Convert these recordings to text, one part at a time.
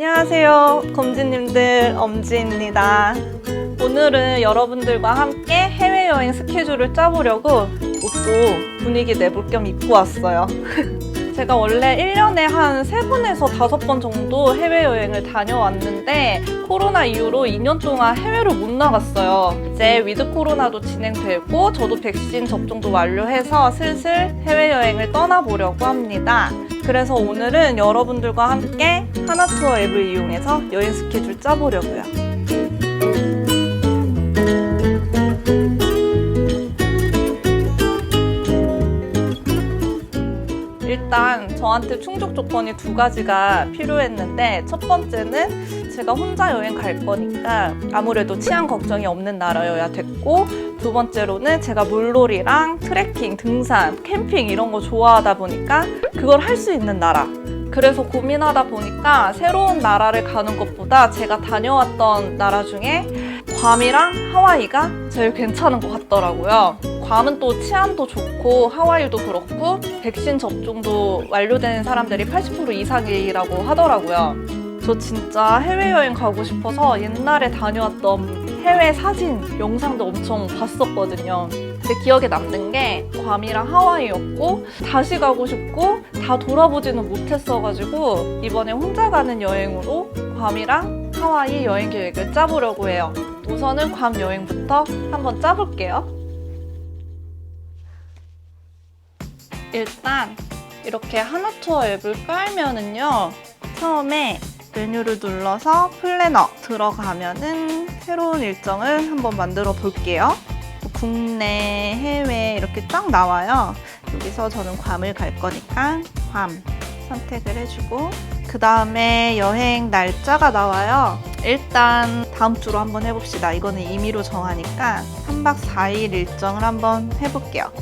안녕하세요, 검지님들. 엄지입니다. 오늘은 여러분들과 함께 해외여행 스케줄을 짜보려고 옷도 분위기 내볼 겸 입고 왔어요. 제가 원래 1년에 한 3번에서 5번 정도 해외여행을 다녀왔는데 코로나 이후로 2년 동안 해외를 못 나갔어요. 이제 위드 코로나도 진행되고 저도 백신 접종도 완료해서 슬슬 해외여행을 떠나보려고 합니다. 그래서 오늘은 여러분들과 함께 하나투어 앱을 이용해서 여행 스케줄 짜보려고요. 일단 저한테 충족 조건이 2가지가 필요했는데, 첫 번째는 제가 혼자 여행 갈 거니까 아무래도 치안 걱정이 없는 나라여야 됐고, 두 번째로는 제가 물놀이랑 트레킹, 등산, 캠핑 이런 거 좋아하다 보니까 그걸 할 수 있는 나라. 그래서 고민하다 보니까 새로운 나라를 가는 것보다 제가 다녀왔던 나라 중에 괌이랑 하와이가 제일 괜찮은 것 같더라고요. 괌은 또 치안도 좋고 하와이도 그렇고 백신 접종도 완료된 사람들이 80% 이상이라고 하더라고요. 저 진짜 해외여행 가고 싶어서 옛날에 다녀왔던 해외 사진, 영상도 엄청 봤었거든요. 제 기억에 남는 게 괌이랑 하와이였고, 다시 가고 싶고 다 돌아보지는 못했어가지고 이번에 혼자 가는 여행으로 괌이랑 하와이 여행 계획을 짜보려고 해요. 우선은 괌 여행부터 한번 짜볼게요. 일단 이렇게 하나투어 앱을 깔면은요, 처음에 메뉴를 눌러서 플래너 들어가면은 새로운 일정을 한번 만들어 볼게요. 국내, 해외 이렇게 쫙 나와요. 여기서 저는 괌을 갈 거니까 괌 선택을 해주고, 그 다음에 여행 날짜가 나와요. 일단 다음 주로 한번 해봅시다. 이거는 임의로 정하니까 3박 4일 일정을 한번 해볼게요.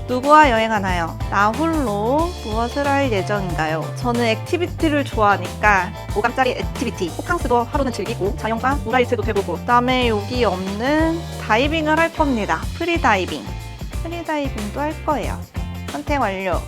누구와 여행하나요? 나 홀로 무엇을 할 예정인가요? 저는 액티비티를 좋아하니까 5강짜리 액티비티, 호캉스도 하루는 즐기고 자연과 물화일체도 해보고, 그 다음에 여기 없는 다이빙을 할 겁니다. 프리다이빙. 프리다이빙도 할 거예요. 선택 완료.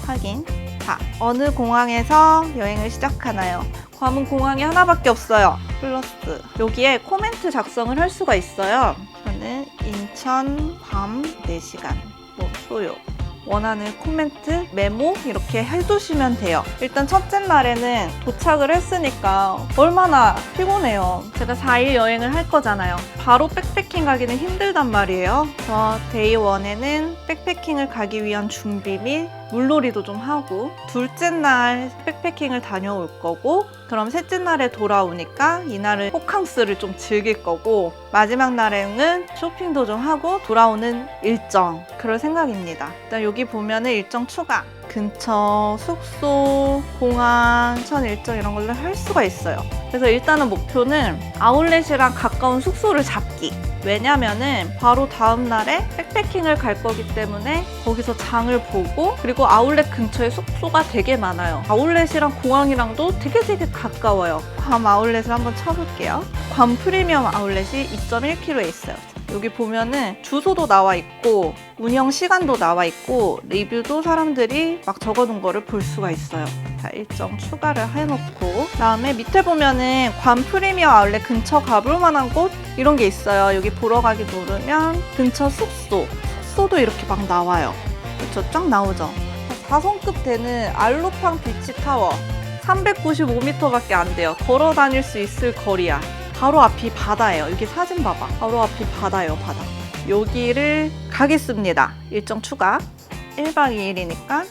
확인. 자, 어느 공항에서 여행을 시작하나요? 괌은 공항이 하나밖에 없어요. 플러스 여기에 코멘트 작성을 할 수가 있어요. 저는 인천, 괌 4시간 소요. 원하는 코멘트, 메모 이렇게 해두시면 돼요. 일단 첫째 날에는 도착을 했으니까 얼마나 피곤해요. 제가 4일 여행을 할 거잖아요. 바로 백패킹 가기는 힘들단 말이에요. 저 데이 1에는 백패킹을 가기 위한 준비 및 물놀이도 좀 하고, 둘째 날 백패킹을 다녀올 거고, 그럼 셋째 날에 돌아오니까 이날을 호캉스를 좀 즐길 거고, 마지막 날에는 쇼핑도 좀 하고 돌아오는 일정, 그럴 생각입니다. 일단 여기 보면은 일정 추가, 근처 숙소, 공항, 천 일정 이런 걸로 할 수가 있어요. 그래서 일단은 목표는 아울렛이랑 가까운 숙소를 잡기. 왜냐면은 바로 다음 날에 백패킹을 갈 거기 때문에 거기서 장을 보고, 그리고 아울렛 근처에 숙소가 되게 많아요. 아울렛이랑 공항이랑도 되게 가까워요. 괌 아울렛을 한번 쳐볼게요. 괌 프리미엄 아울렛이 2.1km에 있어요. 여기 보면은 주소도 나와 있고 운영 시간도 나와 있고 리뷰도 사람들이 막 적어놓은 거를 볼 수가 있어요. 자, 일정 추가를 해놓고, 그다음에 밑에 보면은 괌 프리미엄 아울렛 근처 가볼 만한 곳 이런 게 있어요. 여기 보러 가기 누르면 근처 숙소도 이렇게 막 나와요. 그쵸? 쫙 나오죠. 4성급 되는 알루팡 비치 타워 395m밖에 안 돼요. 걸어 다닐 수 있을 거리야. 바로 앞이 바다예요. 여기 사진 봐봐. 바로 앞이 바다예요, 바다. 여기를 가겠습니다. 일정 추가. 1박 2일이니까.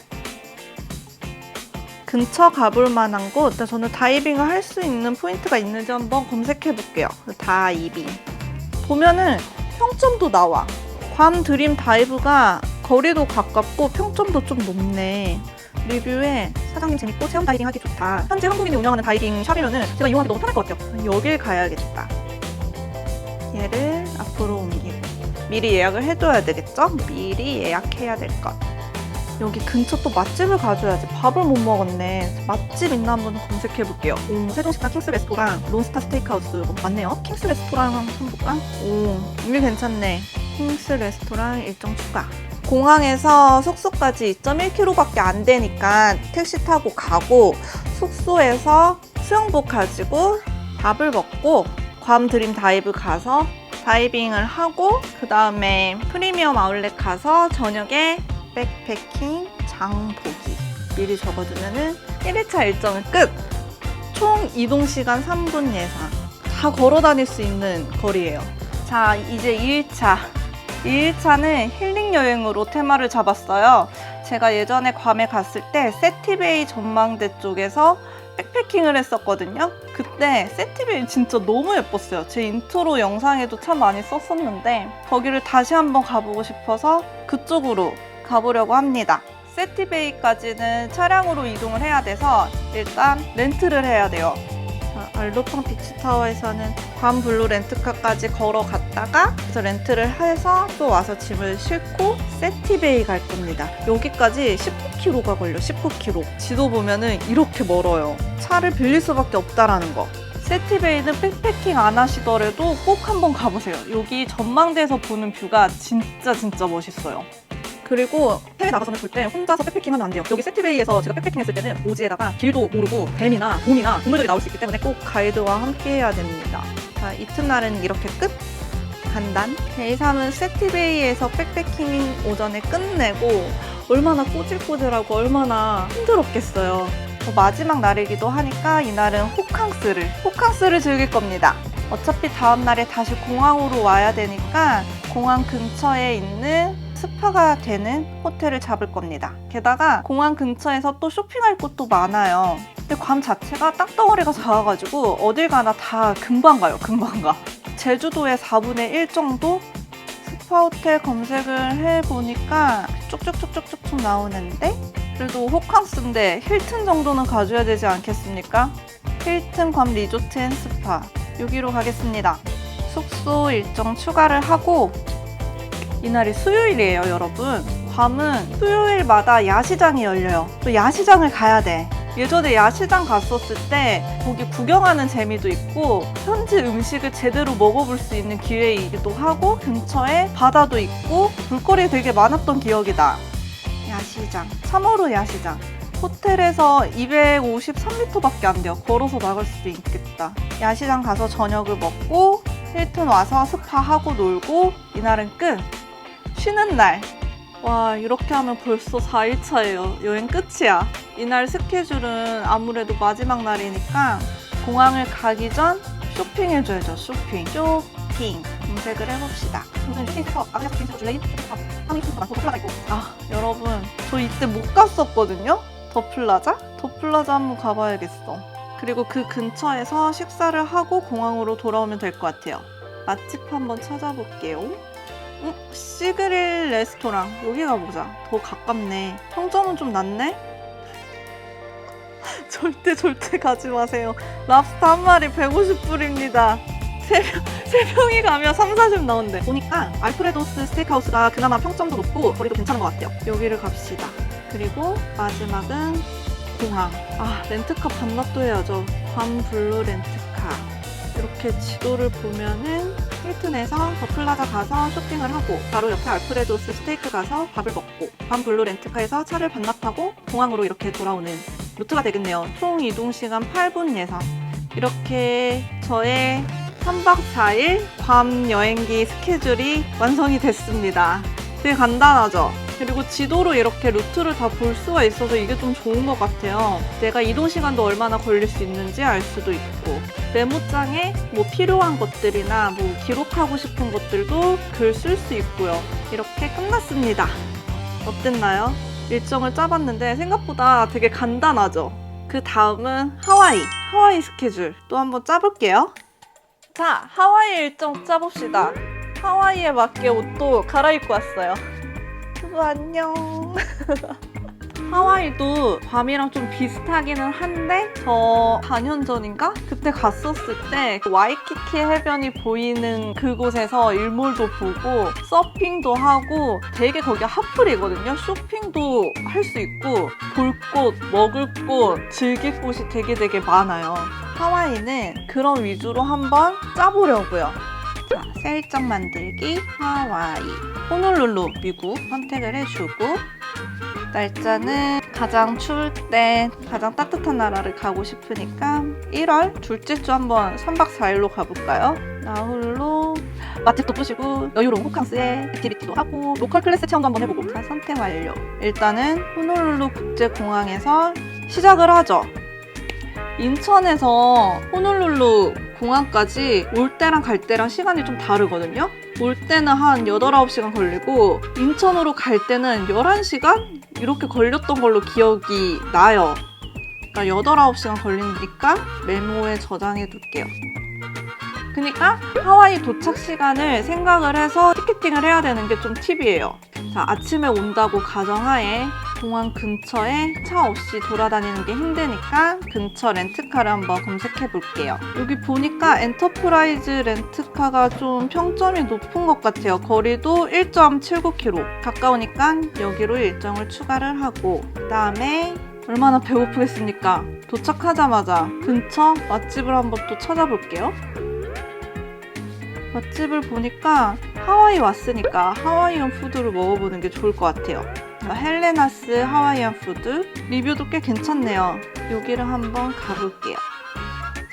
근처 가볼 만한 곳. 일단 저는 다이빙을 할 수 있는 포인트가 있는지 한번 검색해 볼게요. 다이빙. 보면은 평점도 나와. 괌 드림 다이브가 거리도 가깝고 평점도 좀 높네. 리뷰에 사장님 재밌고 체험 다이빙 하기 좋다. 현재 한국인이 운영하는 다이빙 샵이면은 제가 이용하기 너무 편할 것 같아요. 여길 가야겠다. 얘를 앞으로 옮기고. 미리 예약을 해둬야 되겠죠? 미리 예약해야 될 것. 여기 근처 또 맛집을 가줘야지. 밥을 못 먹었네. 맛집 있나 한번 검색해 볼게요. 세종식당 킹스 레스토랑, 론스타 스테이크하우스 맞네요. 킹스 레스토랑 한번 볼까? 여기 괜찮네. 킹스 레스토랑 일정 추가. 공항에서 숙소까지 2.1km밖에 안 되니까 택시 타고 가고, 숙소에서 수영복 가지고 밥을 먹고 괌 드림 다이브 가서 다이빙을 하고 그 다음에 프리미엄 아울렛 가서 저녁에 백패킹 장보기 미리 적어두면은 1일차 일정은 끝! 총 이동시간 3분 예상. 다 걸어 다닐 수 있는 거리예요. 자, 이제 2일차. 2일차는 힐링 여행으로 테마를 잡았어요. 제가 예전에 괌에 갔을 때 세티베이 전망대 쪽에서 백패킹을 했었거든요. 그때 세티베이 진짜 너무 예뻤어요. 제 인트로 영상에도 참 많이 썼었는데 거기를 다시 한번 가보고 싶어서 그쪽으로 가보려고 합니다. 세티베이까지는 차량으로 이동을 해야 돼서 일단 렌트를 해야 돼요. 알로팡 비치타워에서는 괌 블루 렌트카까지 걸어갔다가 그래서 렌트를 해서 또 와서 짐을 싣고 세티베이 갈 겁니다. 여기까지 19km가 걸려. 19km. 지도 보면은 이렇게 멀어요. 차를 빌릴 수밖에 없다라는 거. 세티베이는 백패킹 안 하시더라도 꼭 한번 가보세요. 여기 전망대에서 보는 뷰가 진짜 멋있어요. 그리고 해외 나가서는 절대 혼자서 백패킹하면 안 돼요. 여기 세티베이에서 제가 백패킹 했을 때는 오지에다가 길도 모르고 뱀이나 곰이나 동물들이 나올 수 있기 때문에 꼭 가이드와 함께 해야 됩니다. 자, 이튿날은 이렇게 끝! 간단! 데이3은 세티베이에서 백패킹 오전에 끝내고 얼마나 꼬질꼬질하고 얼마나 힘들었겠어요. 마지막 날이기도 하니까 이날은 호캉스를 즐길 겁니다. 어차피 다음날에 다시 공항으로 와야 되니까 공항 근처에 있는 스파가 되는 호텔을 잡을 겁니다. 게다가 공항 근처에서 또 쇼핑할 곳도 많아요. 근데 괌 자체가 땅덩어리가 작아가지고 어딜 가나 다 금방 가요. 제주도의 4분의 1 정도? 스파 호텔 검색을 해보니까 쭉쭉쭉쭉쭉 나오는데 그래도 호캉스인데 힐튼 정도는 가줘야 되지 않겠습니까? 힐튼 괌 리조트 앤 스파 여기로 가겠습니다. 숙소 일정 추가를 하고 이날이 수요일이에요, 여러분. 괌은 수요일마다 야시장이 열려요. 또 야시장을 가야 돼. 예전에 야시장 갔었을 때 거기 구경하는 재미도 있고 현지 음식을 제대로 먹어볼 수 있는 기회이기도 하고 근처에 바다도 있고 볼거리 되게 많았던 기억이다. 야시장, 3월호 야시장. 호텔에서 253m밖에 안 돼요. 걸어서 나갈 수도 있겠다. 야시장 가서 저녁을 먹고 힐튼 와서 스파하고 놀고 이날은 끝! 쉬는 날. 와, 이렇게 하면 벌써 4일차예요. 여행 끝이야. 이날 스케줄은 아무래도 마지막 날이니까 공항을 가기 전 쇼핑해줘야죠. 쇼핑. 검색을 해봅시다. 무슨 쇼핑센터, 아그네스 쇼핑센터 줄레인? 여러분, 저 이때 못 갔었거든요? 더플라자 한번 가봐야겠어. 그리고 그 근처에서 식사를 하고 공항으로 돌아오면 될 것 같아요. 맛집 한번 찾아볼게요. 시그릴 레스토랑 여기 가보자. 더 가깝네. 평점은 좀 낮네? 절대 가지 마세요. 랍스터 한 마리 150불입니다. 세 명이 가면 3-40 나온대. 보니까 알프레도스 스테이크하우스가 그나마 평점도 높고 거리도 괜찮은 것 같아요. 여기를 갑시다. 그리고 마지막은 공항. 렌트카 반납도 해야죠. 괌 블루 렌트카. 이렇게 지도를 보면은 힐튼에서 더플라자 가서 쇼핑을 하고 바로 옆에 알프레도스 스테이크 가서 밥을 먹고 괌 블루 렌트카에서 차를 반납하고 공항으로 이렇게 돌아오는 루트가 되겠네요. 총 이동시간 8분 예상. 이렇게 저의 3박 4일 괌 여행기 스케줄이 완성이 됐습니다. 되게 간단하죠? 그리고 지도로 이렇게 루트를 다 볼 수가 있어서 이게 좀 좋은 것 같아요. 내가 이동 시간도 얼마나 걸릴 수 있는지 알 수도 있고 메모장에 뭐 필요한 것들이나 뭐 기록하고 싶은 것들도 글 쓸 수 있고요. 이렇게 끝났습니다. 어땠나요? 일정을 짜봤는데 생각보다 되게 간단하죠? 그 다음은 하와이 스케줄 또 한번 짜볼게요. 자, 하와이 일정 짜봅시다. 하와이에 맞게 옷도 갈아입고 왔어요. 수고 안녕. 하와이도 괌이랑 좀 비슷하기는 한데 저 4년 전인가? 그때 갔었을 때 와이키키 해변이 보이는 그곳에서 일몰도 보고 서핑도 하고 되게 거기 핫플이거든요. 쇼핑도 할 수 있고 볼 곳, 먹을 곳, 즐길 곳이 되게 많아요. 하와이는 그런 위주로 한번 짜보려고요. 자, 새 일정 만들기 하와이. 호놀룰루 미국 선택을 해주고 날짜는 가장 추울 때 가장 따뜻한 나라를 가고 싶으니까 1월 둘째 주 한번 3박 4일로 가볼까요? 나홀로 맛집도 보시고 여유로운 호캉스에 액티비티도 하고 로컬 클래스 체험도 한번 해보고. 자, 선택 완료. 일단은 호놀룰루 국제공항에서 시작을 하죠. 인천에서 호놀룰루 공항까지 올 때랑 갈 때랑 시간이 좀 다르거든요. 올 때는 한 8, 9시간 걸리고 인천으로 갈 때는 11시간? 이렇게 걸렸던 걸로 기억이 나요. 그러니까 8, 9시간 걸리니까 메모에 저장해 둘게요. 그러니까 하와이 도착 시간을 생각을 해서 티켓팅을 해야 되는 게 좀 팁이에요. 자, 아침에 온다고 가정하에 공항 근처에 차 없이 돌아다니는 게 힘드니까 근처 렌트카를 한번 검색해 볼게요. 여기 보니까 엔터프라이즈 렌트카가 좀 평점이 높은 것 같아요. 거리도 1.79km. 가까우니까 여기로 일정을 추가를 하고, 그 다음에 얼마나 배고프겠습니까? 도착하자마자 근처 맛집을 한번 또 찾아볼게요. 맛집을 보니까 하와이 왔으니까 하와이안 푸드를 먹어보는 게 좋을 것 같아요. 헬레나스 하와이안 푸드 리뷰도 꽤 괜찮네요. 여기를 한번 가볼게요.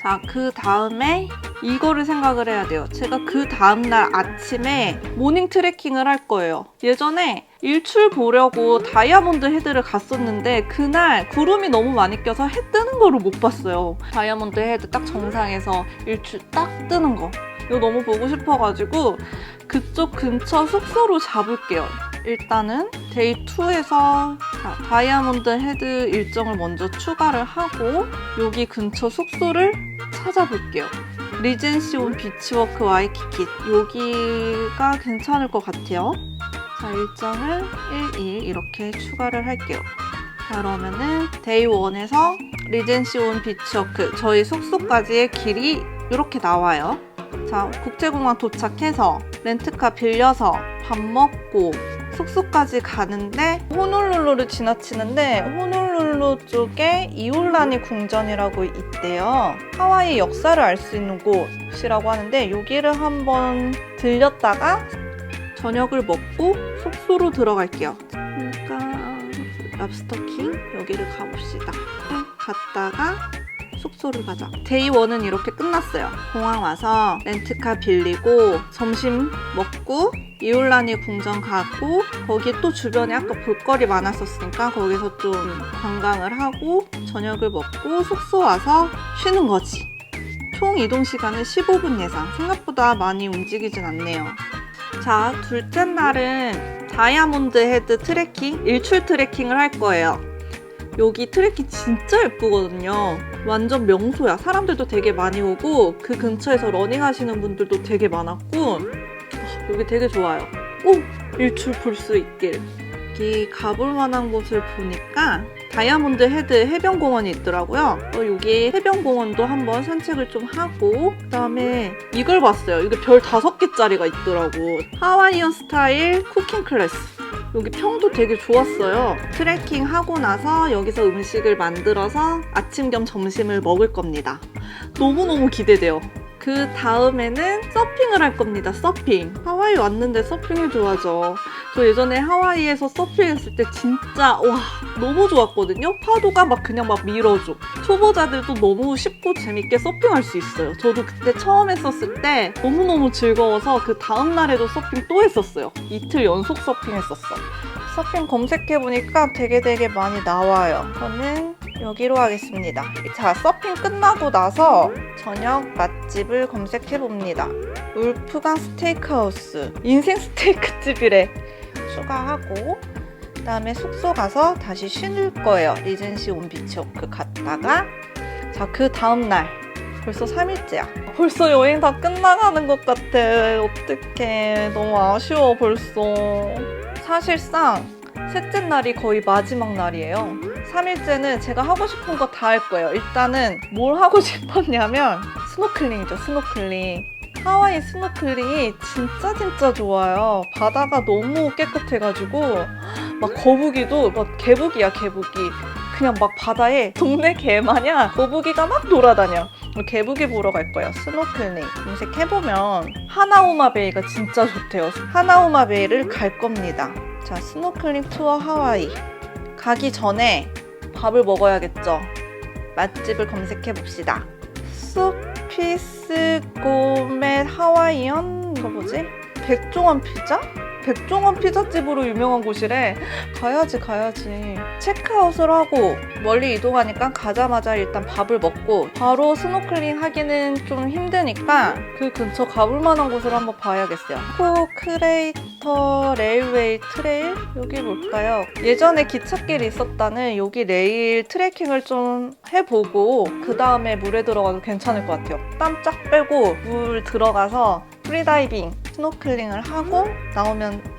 자, 그 다음에 이거를 생각을 해야 돼요. 제가 그 다음날 아침에 모닝 트레킹을 할 거예요. 예전에 일출 보려고 다이아몬드 헤드를 갔었는데 그날 구름이 너무 많이 껴서 해 뜨는 거를 못 봤어요. 다이아몬드 헤드 딱 정상에서 일출 딱 뜨는 거. 이거 너무 보고 싶어가지고 그쪽 근처 숙소로 잡을게요. 일단은 데이 2에서 다이아몬드 헤드 일정을 먼저 추가를 하고 여기 근처 숙소를 찾아볼게요. 리젠시 온 비치워크 와이키키, 여기가 괜찮을 것 같아요. 자, 일정을 1일 이렇게 추가를 할게요. 자, 그러면은 데이 1에서 리젠시 온 비치워크, 저희 숙소까지의 길이 이렇게 나와요. 자, 국제공항 도착해서 렌트카 빌려서 밥 먹고 숙소까지 가는데 호놀룰루를 지나치는데 호놀룰루 쪽에 이올라니 궁전이라고 있대요. 하와이 역사를 알 수 있는 곳이라고 하는데 여기를 한번 들렸다가 저녁을 먹고 숙소로 들어갈게요. 그러니까 랍스터킹 여기를 가봅시다. 갔다가 숙소를 가자. 데이 1은 이렇게 끝났어요. 공항 와서 렌트카 빌리고 점심 먹고 이올라니 궁전 가고 거기 또 주변에 아까 볼거리 많았었으니까 거기서 좀 관광을 하고 저녁을 먹고 숙소 와서 쉬는 거지. 총 이동 시간은 15분 예상. 생각보다 많이 움직이진 않네요. 자, 둘째 날은 다이아몬드 헤드 트레킹, 일출 트레킹을 할 거예요. 여기 트레킹 진짜 예쁘거든요. 완전 명소야. 사람들도 되게 많이 오고 그 근처에서 러닝 하시는 분들도 되게 많았고 여기 되게 좋아요. 오! 일출 볼 수 있길. 여기 가볼 만한 곳을 보니까 다이아몬드 헤드 해변공원이 있더라고요. 여기 해변공원도 한번 산책을 좀 하고 그 다음에 이걸 봤어요. 이게 별 5개짜리가 있더라고. 하와이안 스타일 쿠킹 클래스. 여기 평도 되게 좋았어요. 트레킹 하고 나서 여기서 음식을 만들어서 아침 겸 점심을 먹을 겁니다. 너무너무 기대돼요. 그 다음에는 서핑을 할 겁니다. 서핑. 하와이 왔는데 서핑을 좋아하죠. 저 예전에 하와이에서 서핑했을 때 진짜 와 너무 좋았거든요. 파도가 막 그냥 막 밀어줘. 초보자들도 너무 쉽고 재밌게 서핑할 수 있어요. 저도 그때 처음 했었을 때 너무너무 즐거워서 그 다음날에도 서핑 또 했었어요. 이틀 연속 서핑했었어. 서핑 검색해보니까 되게 많이 나와요. 저는 여기로 하겠습니다. 자, 서핑 끝나고 나서 저녁 맛집을 검색해봅니다. 울프강 스테이크하우스. 인생 스테이크집이래. 추가하고 그 다음에 숙소 가서 다시 쉬는 거예요. 리젠시 온 비치워크 갔다가 자, 그 다음날 벌써 3일째야. 벌써 여행 다 끝나가는 것 같아. 어떡해. 너무 아쉬워 벌써. 사실상 셋째 날이 거의 마지막 날이에요. 3일째는 제가 하고 싶은 거 다 할 거예요. 일단은 뭘 하고 싶었냐면 스노클링이죠. 스노클링. 하와이 스노클링이 진짜 좋아요. 바다가 너무 깨끗해가지고 막 거북이도 막 개북이야 개북이. 그냥 막 바다에 동네 개 마냥 거북이가 막 돌아다녀. 개북이 보러 갈 거예요. 스노클링 검색해보면 하나우마 베이가 진짜 좋대요. 하나우마 베이를 갈 겁니다. 자, 스노클링 투어 하와이 가기 전에 밥을 먹어야겠죠. 맛집을 검색해 봅시다. 소피스 고멧 하와이안 이거 뭐지? 백종원 피자? 백종원 피자집으로 유명한 곳이래. 가야지. 체크아웃을 하고 멀리 이동하니까 가자마자 일단 밥을 먹고 바로 스노클링 하기는 좀 힘드니까 그 근처 가볼 만한 곳을 한번 봐야겠어요. 크레이터 레일웨이 트레일? 여기 뭘까요? 예전에 기찻길이 있었다는 여기 레일 트레킹을 좀 해보고 그 다음에 물에 들어가도 괜찮을 것 같아요. 땀 쫙 빼고 물 들어가서 프리다이빙, 스노클링을 하고 나오면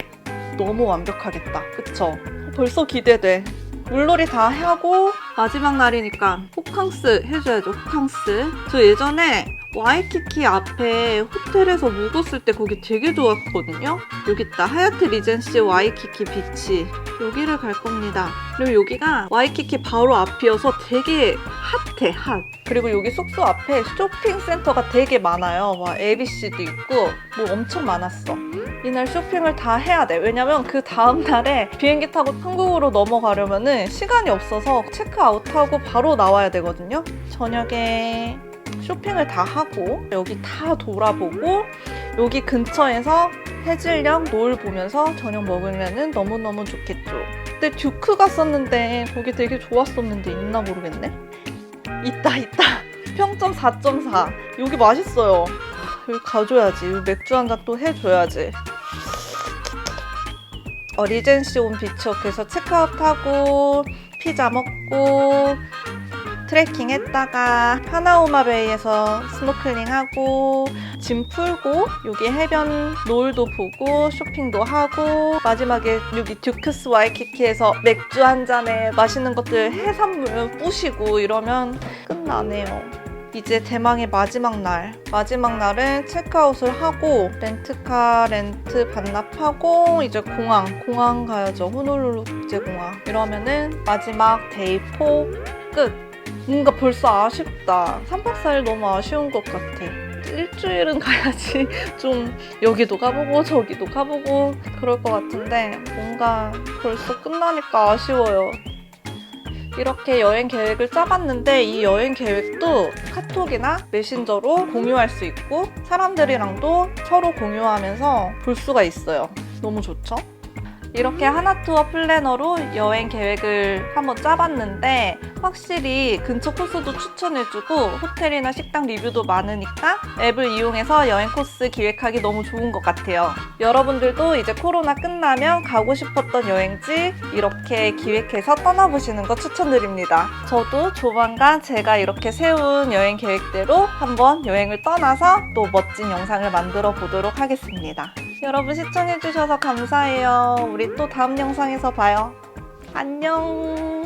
너무 완벽하겠다. 그쵸? 벌써 기대돼. 물놀이 다 하고 마지막 날이니까 호캉스 해줘야죠. 호캉스. 저 예전에 와이키키 앞에 호텔에서 묵었을 때 거기 되게 좋았거든요. 여기 있다. 하얏트 리젠시 와이키키 비치. 여기를 갈 겁니다. 그리고 여기가 와이키키 바로 앞이어서 되게 핫해. 핫. 그리고 여기 숙소 앞에 쇼핑센터가 되게 많아요. 막 ABC도 있고 뭐 엄청 많았어. 이날 쇼핑을 다 해야 돼. 왜냐면 그 다음 날에 비행기 타고 한국으로 넘어가려면은 시간이 없어서 체크아웃하고 바로 나와야 되거든요. 저녁에 쇼핑을 다 하고 여기 다 돌아보고 여기 근처에서 해질녘 노을 보면서 저녁 먹으면은 너무너무 좋겠죠. 그때 듀크 갔었는데 거기 되게 좋았었는데 있나 모르겠네. 있다. 평점 4.4. 여기 맛있어요. 여기 가줘야지. 여기 맥주 한 잔 또 해줘야지. 리젠시 온 비치워크에서 체크아웃하고 피자 먹고 트레킹 했다가 하나오마베이에서 스노클링하고 짐 풀고 여기 해변 노을도 보고 쇼핑도 하고 마지막에 여기 듀크스 와이키키에서 맥주 한 잔에 맛있는 것들 해산물 뿌시고 이러면 끝나네요. 이제 대망의 마지막 날. 마지막 날은 체크아웃을 하고 렌트카 렌트 반납하고 이제 공항 가야죠. 호놀룰루 국제공항. 이러면은 마지막 데이 4 끝. 뭔가 벌써 아쉽다. 3박 4일 너무 아쉬운 것 같아. 일주일은 가야지. 좀 여기도 가보고 저기도 가보고 그럴 것 같은데 뭔가 벌써 끝나니까 아쉬워요. 이렇게 여행 계획을 짜봤는데 이 여행 계획도 카톡이나 메신저로 공유할 수 있고 사람들이랑도 서로 공유하면서 볼 수가 있어요. 너무 좋죠? 이렇게 하나투어 플래너로 여행 계획을 한번 짜봤는데 확실히 근처 코스도 추천해주고 호텔이나 식당 리뷰도 많으니까 앱을 이용해서 여행 코스 기획하기 너무 좋은 것 같아요. 여러분들도 이제 코로나 끝나면 가고 싶었던 여행지 이렇게 기획해서 떠나보시는 거 추천드립니다. 저도 조만간 제가 이렇게 세운 여행 계획대로 한번 여행을 떠나서 또 멋진 영상을 만들어 보도록 하겠습니다. 여러분 시청해주셔서 감사해요. 우리 또 다음 영상에서 봐요. 안녕.